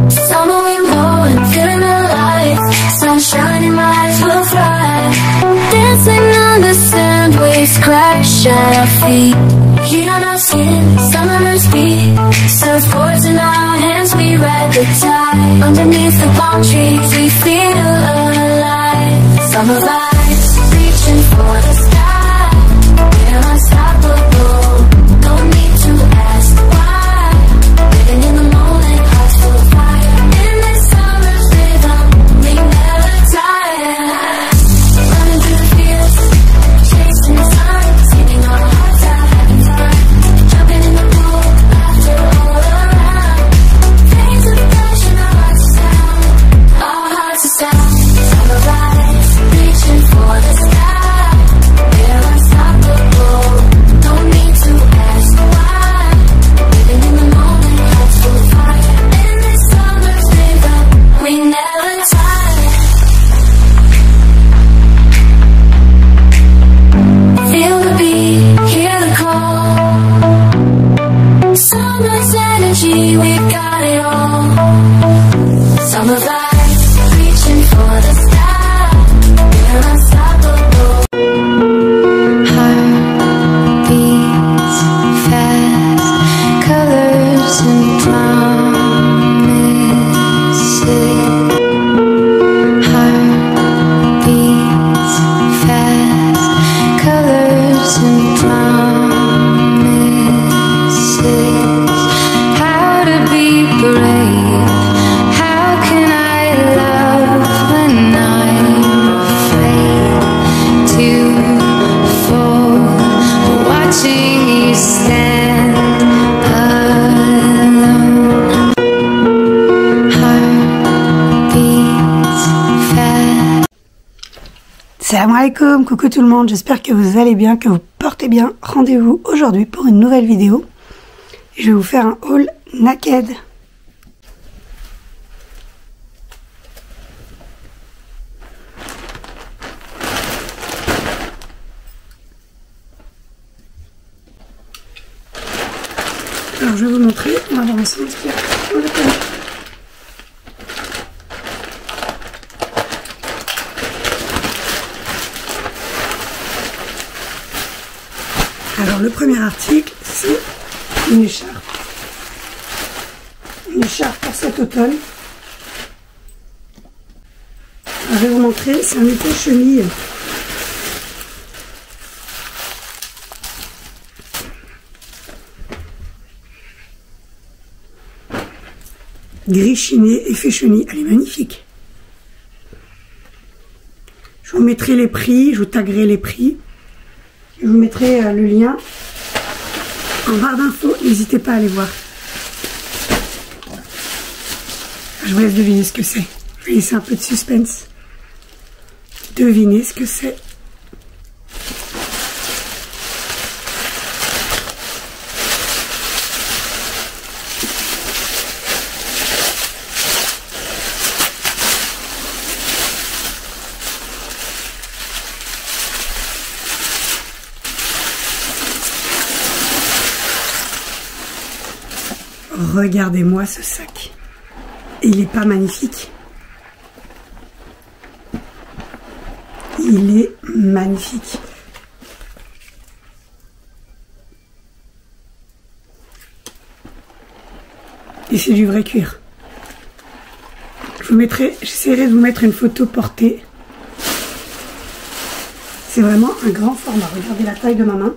Summer we blowing, feeling alive. Sunshine in my eyes will fly. Dancing on the sand, waves crash at our feet. Heat on our skin, summer's beat. Surfboards in our hands, we ride the tide. Underneath the palm trees, we feel alive. Summer vibes, reaching for the sky. We're unstoppable, don't need to ask why. Living in the moment, hearts full of fire. In this summer's rhythm, we never tire. Running through the fields, chasing the sun, singing our hearts out, having fun. Jumping in the pool, laughter all around. Veins of passion, our hearts are sound. Our hearts are sound. Summer vibes, reaching for the sky. We're unstoppable, don't need to ask why. Living in the moment, hearts full of fire. In this summer's rhythm, we never tire. Feel the beat, hear the call. Summer's energy, we got it all. Summer vibes, reaching for the sky. We're unstoppable. Heart beats fast, colors and promises. Heart beats fast, colors and promises. How to be brave? How can I love when I'm afraid to fall? Watching you stand alone. Heart beats fast. Salam alaikum, coucou tout le monde, j'espère que vous allez bien, que vous portez bien. Rendez-vous aujourd'hui pour une nouvelle vidéo. Je vais vous faire un haul naked. Alors je vais vous montrer, on va voir ensemble ce qu'il y a dans le panier. Alors le premier article, c'est une écharpe. Une écharpe pour cet automne. Alors, je vais vous montrer, c'est un effet chenille. Gris chiné, effet chenille, elle est magnifique. Je vous mettrai les prix, je vous taguerai les prix. Je vous mettrai le lien en barre d'infos, n'hésitez pas à aller voir. Je vous laisse deviner ce que c'est. Je vais laisser un peu de suspense. Devinez ce que c'est. Regardez-moi ce sac. Il n'est pas magnifique. Il est magnifique. Et c'est du vrai cuir. J'essaierai de vous mettre une photo portée. C'est vraiment un grand format. Regardez la taille de ma main.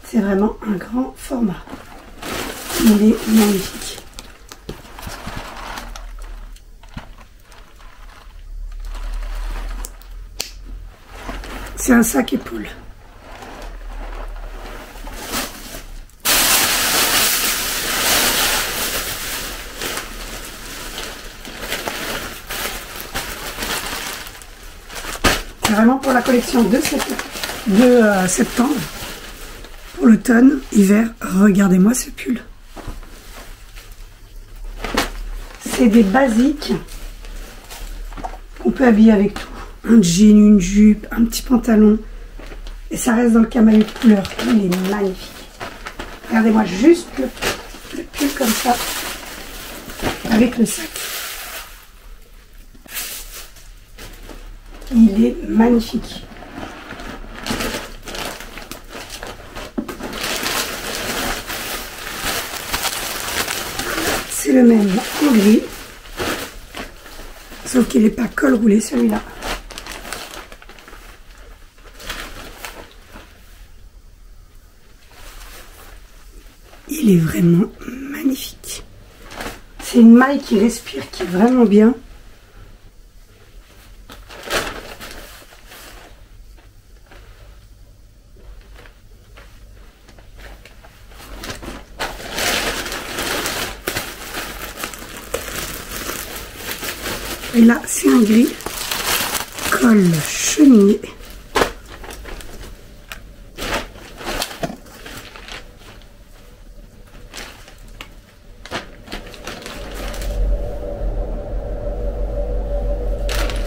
C'est vraiment un grand format. Il est magnifique. C'est un sac épaule. C'est vraiment pour la collection de septembre. Pour l'automne, hiver, regardez-moi ce pull. C'est des basiques qu'on peut habiller avec tout. Un jean, une jupe, un petit pantalon. Et ça reste dans le camel de couleur. Il est magnifique. Regardez-moi juste le pull comme ça. avec le sac. Il est magnifique. C'est le même en gris, sauf qu'il n'est pas col roulé celui-là. Il est vraiment magnifique. C'est une maille qui respire, qui est vraiment bien. Et là, c'est un gris col cheminier.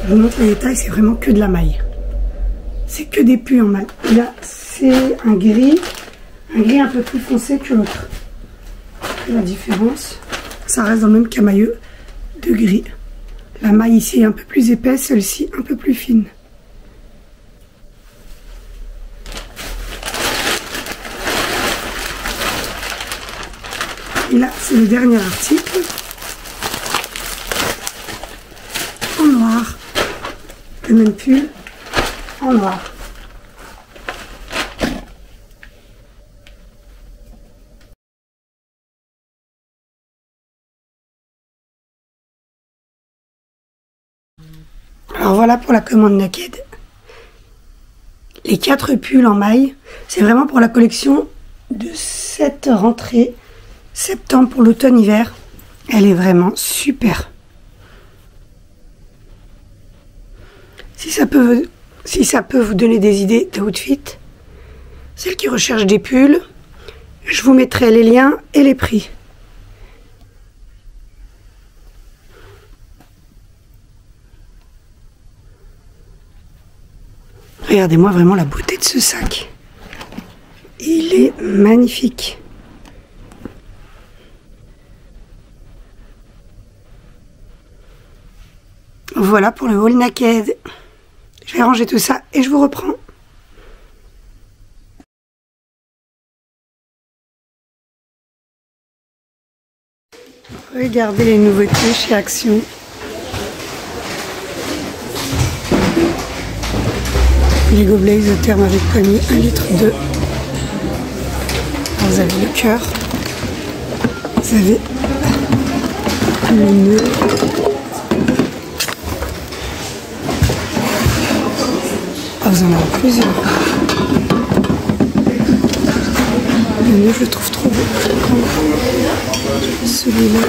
Je vous montre les détails, c'est vraiment que de la maille. C'est que des pulls en maille. Et là, c'est un gris un peu plus foncé que l'autre. La différence, ça reste dans le même camailleux de gris. La maille ici est un peu plus épaisse, celle-ci un peu plus fine. Et là, c'est le dernier article. En noir. Le même pull en noir. Alors voilà pour la commande Naked. Les 4 pulls en maille, c'est vraiment pour la collection de cette rentrée septembre pour l'automne-hiver. Elle est vraiment super. Si ça peut vous donner des idées d'outfit, celles qui recherchent des pulls, je vous mettrai les liens et les prix. Regardez-moi vraiment la beauté de ce sac. Il est magnifique. Voilà pour le haul Naked. Je vais ranger tout ça et je vous reprends. Regardez les nouveautés chez Action. Lego Blaze au terme avec poignée 1,2 litre. Vous avez le cœur. Vous avez le nœud. Vous en avez plusieurs. Le nœud, je le trouve trop beau. Celui-là.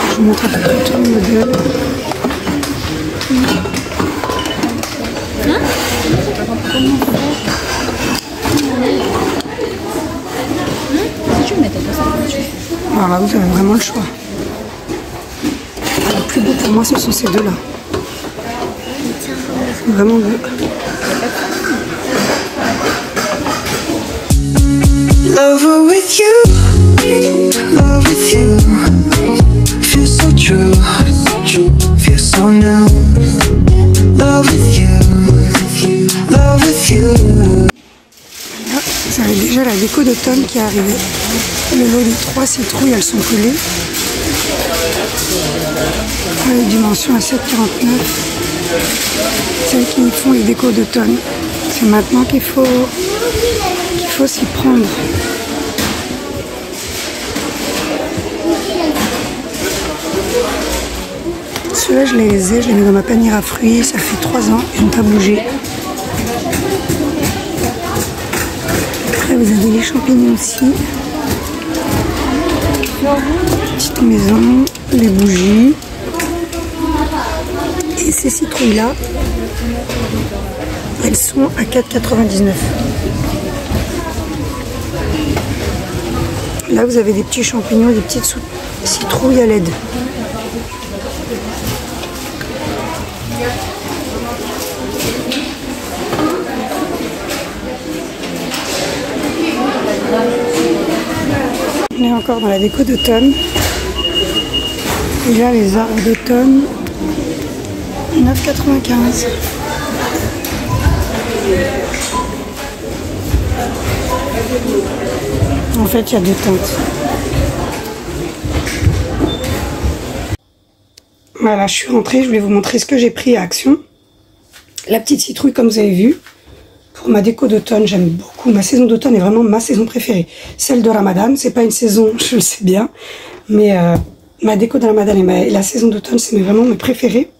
Je vous montre un peu tout le modèle. Alors là, vous avez vraiment le choix. Le plus beau pour moi, ce sont ces deux-là. Vraiment beau. Love with you, love with you. Feel so true, feel so new. Love with you, love with you. Là, vous avez déjà la déco d'automne qui est arrivée. Le lot des 3 citrouilles, elles sont collées. Les dimensions à 7,49. Celles qui font les décos d'automne. C'est maintenant qu'il faut s'y prendre. Ceux-là, je les ai mis dans ma panière à fruits. Ça fait 3 ans, ils n'ont pas bougé. Après, vous avez les champignons aussi. Petite maison, les bougies. Et ces citrouilles-là, elles sont à 4,99 €. Là, vous avez des petits champignons, des petites citrouilles à LED. On est encore dans la déco d'automne. Il y a les arbres d'automne. 9,95 €. En fait, il y a deux teintes. Voilà, je suis rentrée. Je voulais vous montrer ce que j'ai pris à Action. La petite citrouille, comme vous avez vu. Pour ma déco d'automne, j'aime beaucoup. Ma saison d'automne est vraiment ma saison préférée. Celle de Ramadan, c'est pas une saison, je le sais bien. Mais ma déco de Ramadan et la saison d'automne, c'est vraiment mes préférés.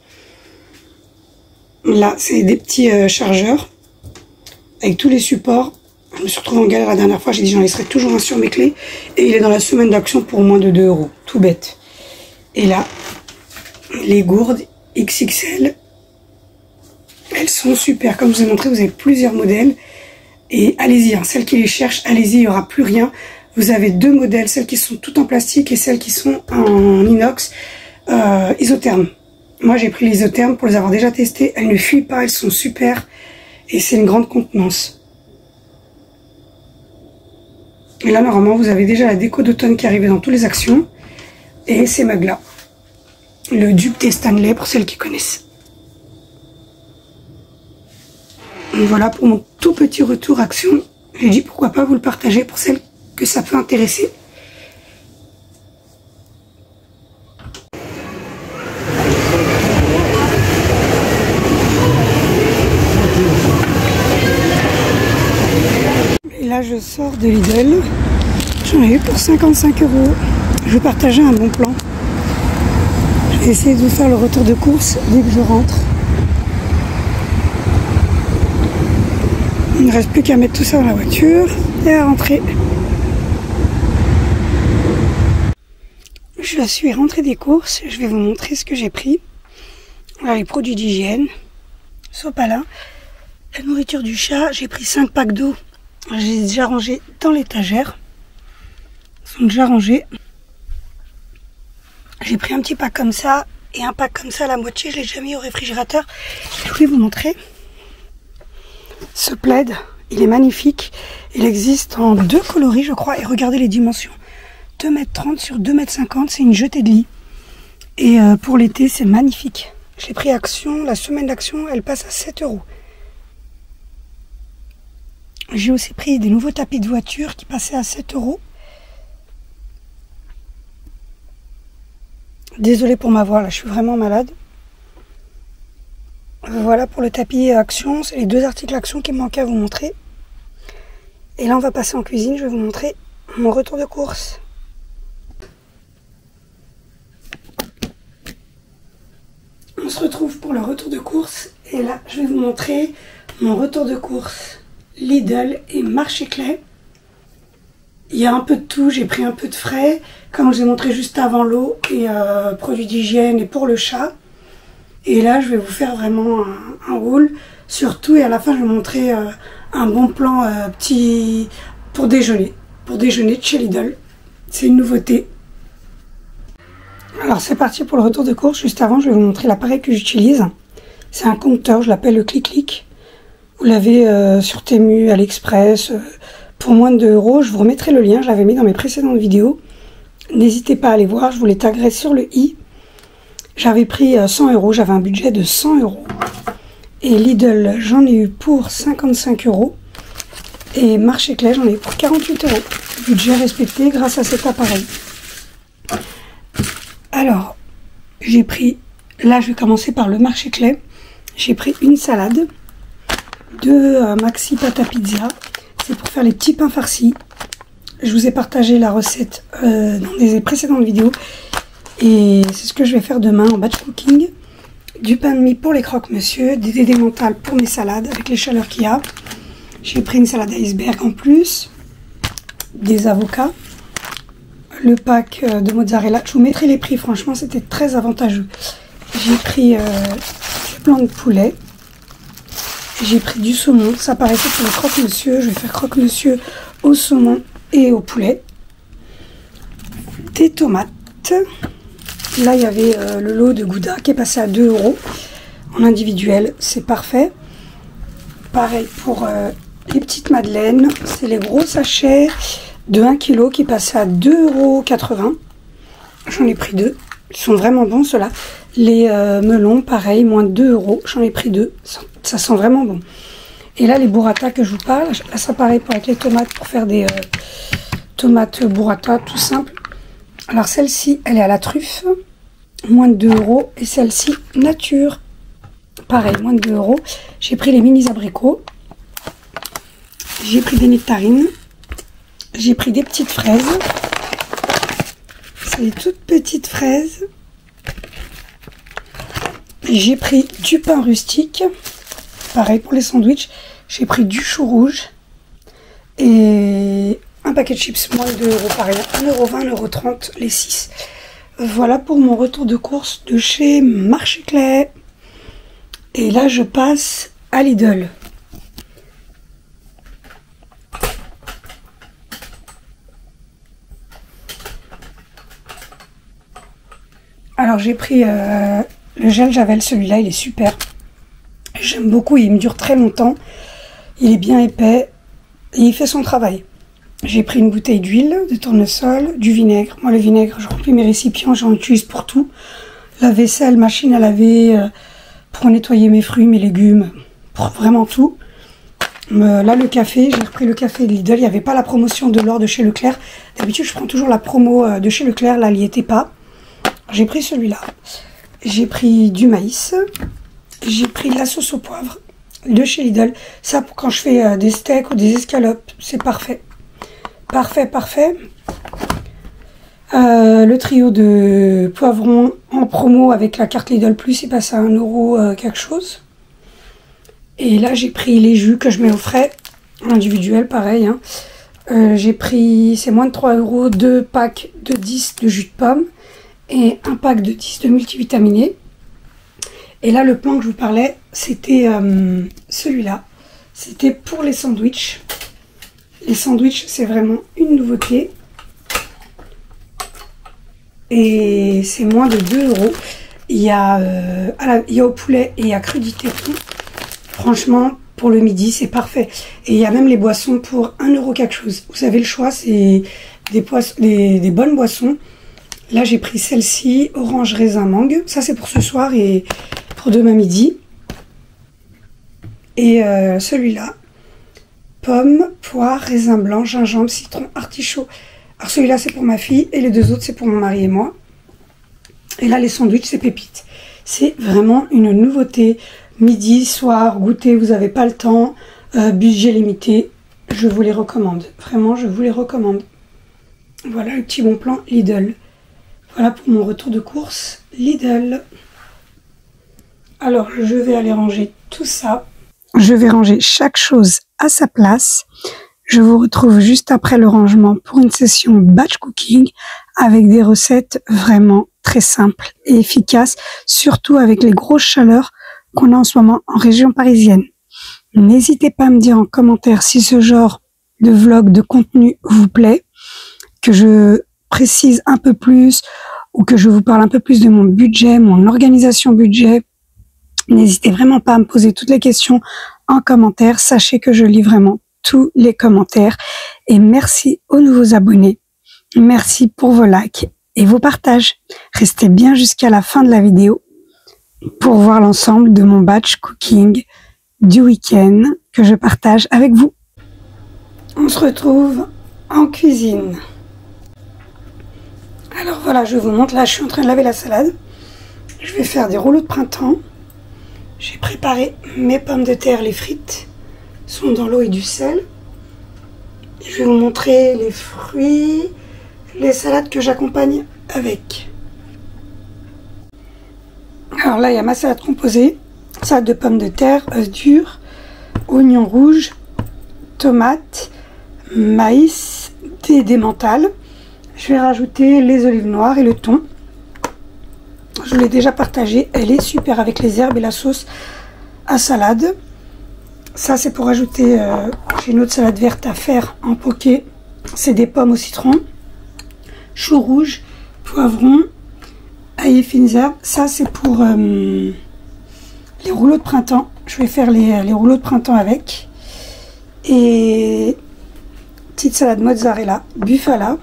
Là, c'est des petits chargeurs. Avec tous les supports. Je me suis retrouvée en galère la dernière fois. J'ai dit j'en laisserai toujours un sur mes clés. Et il est dans la semaine d'Action pour moins de 2 €. Tout bête. Et là, les gourdes XXL. Elles sont super. Comme je vous ai montré, vous avez plusieurs modèles. Et allez-y, hein, celles qui les cherchent, allez-y, il n'y aura plus rien. Vous avez deux modèles, celles qui sont toutes en plastique et celles qui sont en inox isotherme. Moi, j'ai pris les isothermes pour les avoir déjà testées. Elles ne fuient pas, elles sont super. Et c'est une grande contenance. Et là, normalement, vous avez déjà la déco d'automne qui est arrivée dans toutes les Actions. Et ces mugs-là. Le dupe des Stanley, pour celles qui connaissent. Donc voilà pour mon tout petit retour Action. J'ai dit pourquoi pas vous le partager pour celles que ça peut intéresser. Et là je sors de Lidl. J'en ai eu pour 55 €. Je vais partager un bon plan. Je vais essayer de vous faire le retour de course dès que je rentre. Il ne reste plus qu'à mettre tout ça dans la voiture et à rentrer. Je suis rentrée des courses. Je vais vous montrer ce que j'ai pris. Voilà, les produits d'hygiène. Sopalin. La nourriture du chat. J'ai pris 5 packs d'eau. J'ai déjà rangé dans l'étagère. Ils sont déjà rangés. J'ai pris un petit pack comme ça et un pack comme ça à la moitié. Je l'ai déjà mis au réfrigérateur. Je voulais vous montrer. Ce plaid, il est magnifique. Il existe en 2 coloris, je crois. Et regardez les dimensions. 2,30 m sur 2,50 m. C'est une jetée de lit. Et pour l'été, c'est magnifique. J'ai pris Action. La semaine d'Action, elle passe à 7 €. J'ai aussi pris des nouveaux tapis de voiture qui passaient à 7 €. Désolée pour ma voix, là, je suis vraiment malade. Voilà pour le tapis Action, c'est les deux articles Action qui me manquaient à vous montrer. Et là on va passer en cuisine, je vais vous montrer mon retour de course. On se retrouve pour le retour de course et là je vais vous montrer mon retour de course Lidl et Marché Clé. Il y a un peu de tout, j'ai pris un peu de frais, comme je vous ai montré juste avant l'eau et produits d'hygiène et pour le chat. Et là, je vais vous faire vraiment un haul sur tout et à la fin, je vais vous montrer un bon plan petit pour déjeuner de chez Lidl. C'est une nouveauté. Alors, c'est parti pour le retour de course. Juste avant, je vais vous montrer l'appareil que j'utilise. C'est un compteur, je l'appelle le Clic-Clic. Vous l'avez sur Temu, AliExpress, pour moins de 2 €. Je vous remettrai le lien, je l'avais mis dans mes précédentes vidéos. N'hésitez pas à aller voir, je vous les taguerai sur le i. J'avais pris 100 €, j'avais un budget de 100 €. Et Lidl, j'en ai eu pour 55 €. Et Marché Clé, j'en ai eu pour 48 €. Budget respecté grâce à cet appareil. Alors, j'ai pris, là je vais commencer par le Marché Clé. J'ai pris une salade, 2 maxi pâte à pizza. C'est pour faire les petits pains farcis. Je vous ai partagé la recette dans des précédentes vidéos. Et c'est ce que je vais faire demain en batch cooking. Du pain de mie pour les croque-monsieur, des dédés mentales pour mes salades avec les chaleurs qu'il y a. J'ai pris une salade iceberg en plus, des avocats, le pack de mozzarella. Je vous mettrai les prix, franchement c'était très avantageux. J'ai pris du blanc de poulet, j'ai pris du saumon, ça paraissait pour le croque-monsieur. Je vais faire croque-monsieur au saumon et au poulet. Des tomates. Là, il y avait le lot de Gouda qui est passé à 2 € en individuel. C'est parfait. Pareil pour les petites madeleines. C'est les gros sachets de 1 kg qui passait à 2,80 €. J'en ai pris 2. Ils sont vraiment bons ceux-là. Les melons, pareil, moins de 2 €. J'en ai pris 2. Ça sent vraiment bon. Et là, les burrata que je vous parle, là, ça pareil pour avec les tomates, pour faire des tomates burrata, tout simple. Alors celle-ci, elle est à la truffe, moins de 2 €. Et celle-ci, nature, pareil, moins de 2 €. J'ai pris les mini abricots. J'ai pris des nectarines. J'ai pris des petites fraises. C'est des toutes petites fraises. J'ai pris du pain rustique. Pareil pour les sandwichs. J'ai pris du chou rouge. Et un paquet de chips, moins de 2 €, pareil. 1,20 €, 1,30 € les 6. Voilà pour mon retour de course de chez Marché Clair. Et là, je passe à Lidl. Alors j'ai pris le gel Javel, celui-là il est super. J'aime beaucoup, il me dure très longtemps. Il est bien épais et il fait son travail. J'ai pris une bouteille d'huile, de tournesol, du vinaigre. Moi le vinaigre, je remplis mes récipients, j'en utilise pour tout. La vaisselle, machine à laver, pour nettoyer mes fruits, mes légumes, pour vraiment tout. Là le café, j'ai repris le café de Lidl, il n'y avait pas la promotion de l'or de chez Leclerc. D'habitude je prends toujours la promo de chez Leclerc, là il n'y était pas. J'ai pris celui-là. J'ai pris du maïs. J'ai pris de la sauce au poivre de chez Lidl. Ça, pour quand je fais des steaks ou des escalopes, c'est parfait. Parfait, parfait. Le trio de poivrons en promo avec la carte Lidl Plus, il passe à 1 € quelque chose. Et là, j'ai pris les jus que je mets au frais. Individuel, pareil. Hein. J'ai pris, c'est moins de 3 €, 2 packs de 10 de jus de pomme. Et un pack de 10 de multivitaminés. Et là, le plan que je vous parlais, c'était celui-là. C'était pour les sandwichs. Les sandwichs, c'est vraiment une nouveauté. Et c'est moins de 2 €. Il y a au poulet et à crudité. Franchement, pour le midi, c'est parfait. Et il y a même les boissons pour 1 € quelque chose. Vous avez le choix, c'est des bonnes boissons. Là, j'ai pris celle-ci, orange, raisin, mangue. Ça, c'est pour ce soir et pour demain midi. Et celui-là, pomme, poire, raisin blanc, gingembre, citron, artichaut. Alors celui-là, c'est pour ma fille et les 2 autres, c'est pour mon mari et moi. Et là, les sandwichs, c'est pépites. C'est vraiment une nouveauté. Midi, soir, goûter, vous n'avez pas le temps. Budget limité, je vous les recommande. Vraiment, je vous les recommande. Voilà le petit bon plan Lidl. Voilà pour mon retour de course Lidl. Alors, je vais aller ranger tout ça. Je vais ranger chaque chose à sa place. Je vous retrouve juste après le rangement pour une session batch cooking avec des recettes vraiment très simples et efficaces, surtout avec les grosses chaleurs qu'on a en ce moment en région parisienne. N'hésitez pas à me dire en commentaire si ce genre de vlog, de contenu vous plaît, que je précise un peu plus ou que je vous parle un peu plus de mon budget, mon organisation budget. N'hésitez vraiment pas à me poser toutes les questions en commentaire. Sachez que je lis vraiment tous les commentaires. Et merci aux nouveaux abonnés. Merci pour vos likes et vos partages. Restez bien jusqu'à la fin de la vidéo pour voir l'ensemble de mon batch cooking du week-end que je partage avec vous. On se retrouve en cuisine. Alors voilà, je vous montre, là je suis en train de laver la salade. Je vais faire des rouleaux de printemps. J'ai préparé mes pommes de terre, les frites sont dans l'eau et du sel. Je vais vous montrer les fruits, les salades que j'accompagne avec. Alors là, il y a ma salade composée, salade de pommes de terre, œufs durs, oignons rouges, tomates, maïs, des mentales. Je vais rajouter les olives noires et le thon. Je l'ai déjà partagé, elle est super avec les herbes et la sauce à salade. Ça c'est pour ajouter, j'ai une autre salade verte à faire en poké. C'est des pommes au citron, chou rouge, poivron, ail et fines herbes. Ça c'est pour les rouleaux de printemps. Je vais faire les rouleaux de printemps avec. Et petite salade mozzarella Bufala,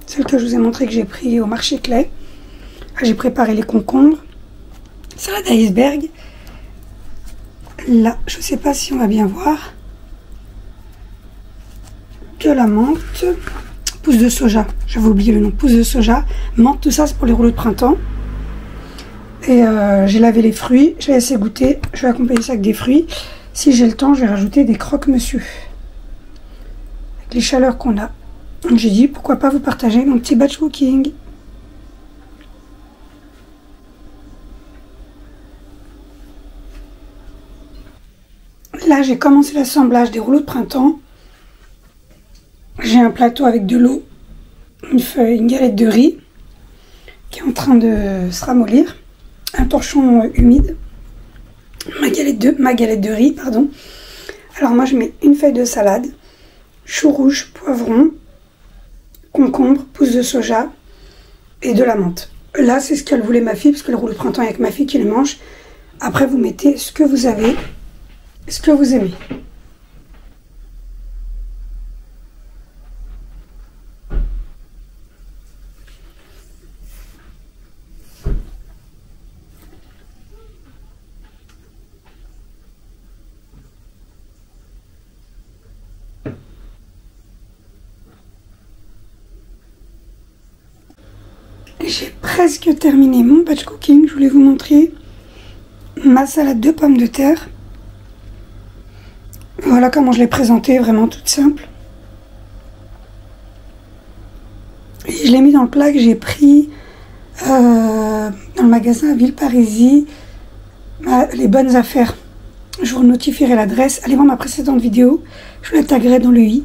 celle que je vous ai montré que j'ai pris au marché Clay. J'ai préparé les concombres, salade iceberg. Là, je ne sais pas si on va bien voir, de la menthe, pousse de soja, j'avais oublié le nom, pousse de soja, menthe, tout ça c'est pour les rouleaux de printemps. Et j'ai lavé les fruits, j'ai laissé goûter, je vais accompagner ça avec des fruits. Si j'ai le temps, je vais rajouter des croque-monsieur. Avec les chaleurs qu'on a. Donc j'ai dit, pourquoi pas vous partager mon petit batch cooking. Là, j'ai commencé l'assemblage des rouleaux de printemps. J'ai un plateau avec de l'eau, une galette de riz qui est en train de se ramollir, un torchon humide, ma galette de riz, pardon. Alors moi, je mets une feuille de salade, chou rouge, poivron, concombre, pousse de soja et de la menthe. Là, c'est ce qu'elle voulait ma fille, parce que le rouleau de printemps est avec ma fille qui le mange. Après, vous mettez ce que vous avez, ce que vous aimez. J'ai presque terminé mon batch cooking. Je voulais vous montrer ma salade de pommes de terre. Voilà comment je l'ai présentée, vraiment toute simple. Et je l'ai mis dans le plat que j'ai pris dans le magasin à Villeparisis, les bonnes affaires. Je vous notifierai l'adresse. Allez voir ma précédente vidéo, je la taguerai dans le i.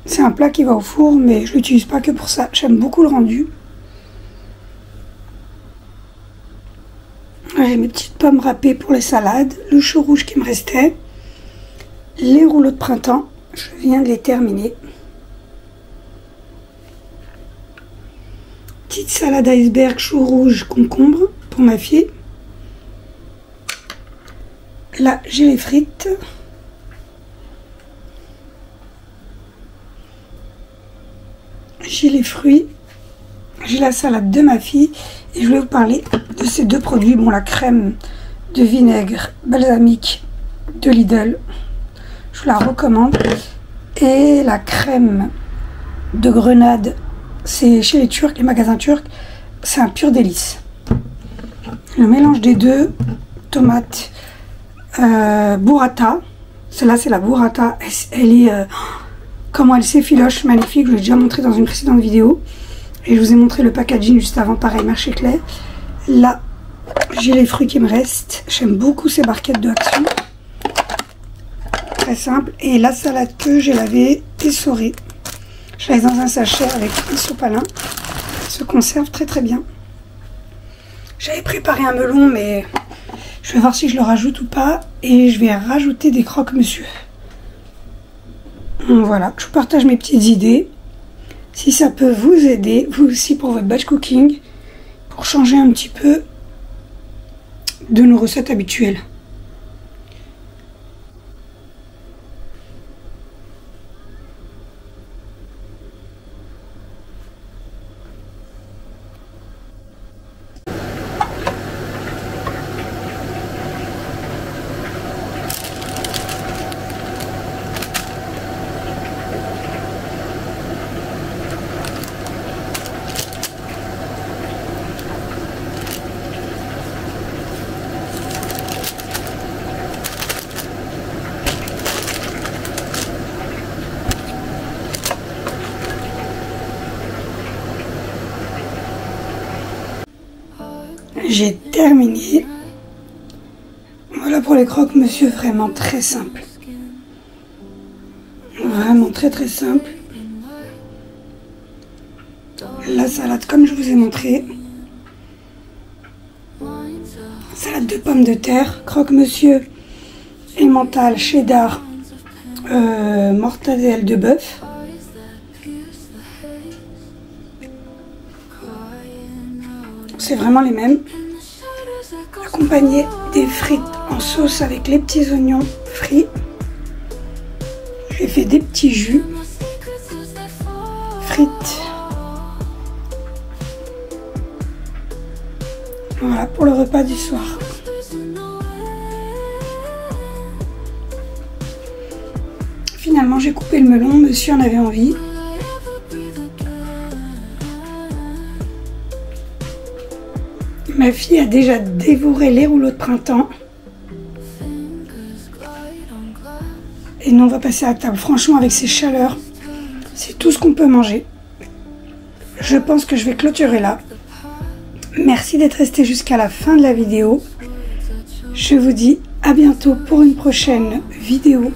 C'est un plat qui va au four, mais je l'utilise pas que pour ça. J'aime beaucoup le rendu. J'ai mes petites pommes râpées pour les salades, le chou rouge qui me restait, les rouleaux de printemps, je viens de les terminer. Petite salade iceberg, chou rouge, concombre pour ma fille. Là, j'ai les frites. J'ai les fruits, j'ai la salade de ma fille et je vais vous parler de ces deux produits. Bon, la crème de vinaigre balsamique de Lidl, je vous la recommande, et la crème de grenade, c'est chez les Turcs, les magasins turcs, c'est un pur délice. Le mélange des deux, tomate, burrata, celle-là c'est la burrata, elle est... comment elle s'effiloche, magnifique, je l'ai déjà montré dans une précédente vidéo. Et je vous ai montré le packaging juste avant, pareil, marché Clair. Là, j'ai les fruits qui me restent. J'aime beaucoup ces barquettes de Action. Très simple. Et la salade que j'ai lavée, essorée. Je la laisse dans un sachet avec un sopalin. Elle se conserve très très bien. J'avais préparé un melon, mais je vais voir si je le rajoute ou pas. Et je vais rajouter des croque-monsieur. Voilà, je vous partage mes petites idées. Si ça peut vous aider, vous aussi pour votre batch cooking, pour changer un petit peu de nos recettes habituelles. J'ai terminé. Voilà pour les croque-monsieur, vraiment très simple. Vraiment très très simple. La salade comme je vous ai montré. Salade de pommes de terre, croque-monsieur, emmental, cheddar, mortadelle de bœuf. C'est vraiment les mêmes. Accompagné des frites en sauce avec les petits oignons frits. Je lui ai fait des petits jus, frites. Voilà pour le repas du soir. Finalement, j'ai coupé le melon, monsieur en avait envie. Ma fille a déjà dévoré les rouleaux de printemps. Et nous, on va passer à table. Franchement, avec ces chaleurs, c'est tout ce qu'on peut manger. Je pense que je vais clôturer là. Merci d'être resté jusqu'à la fin de la vidéo. Je vous dis à bientôt pour une prochaine vidéo.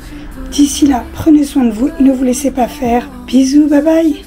D'ici là, prenez soin de vous. Ne vous laissez pas faire. Bisous, bye bye.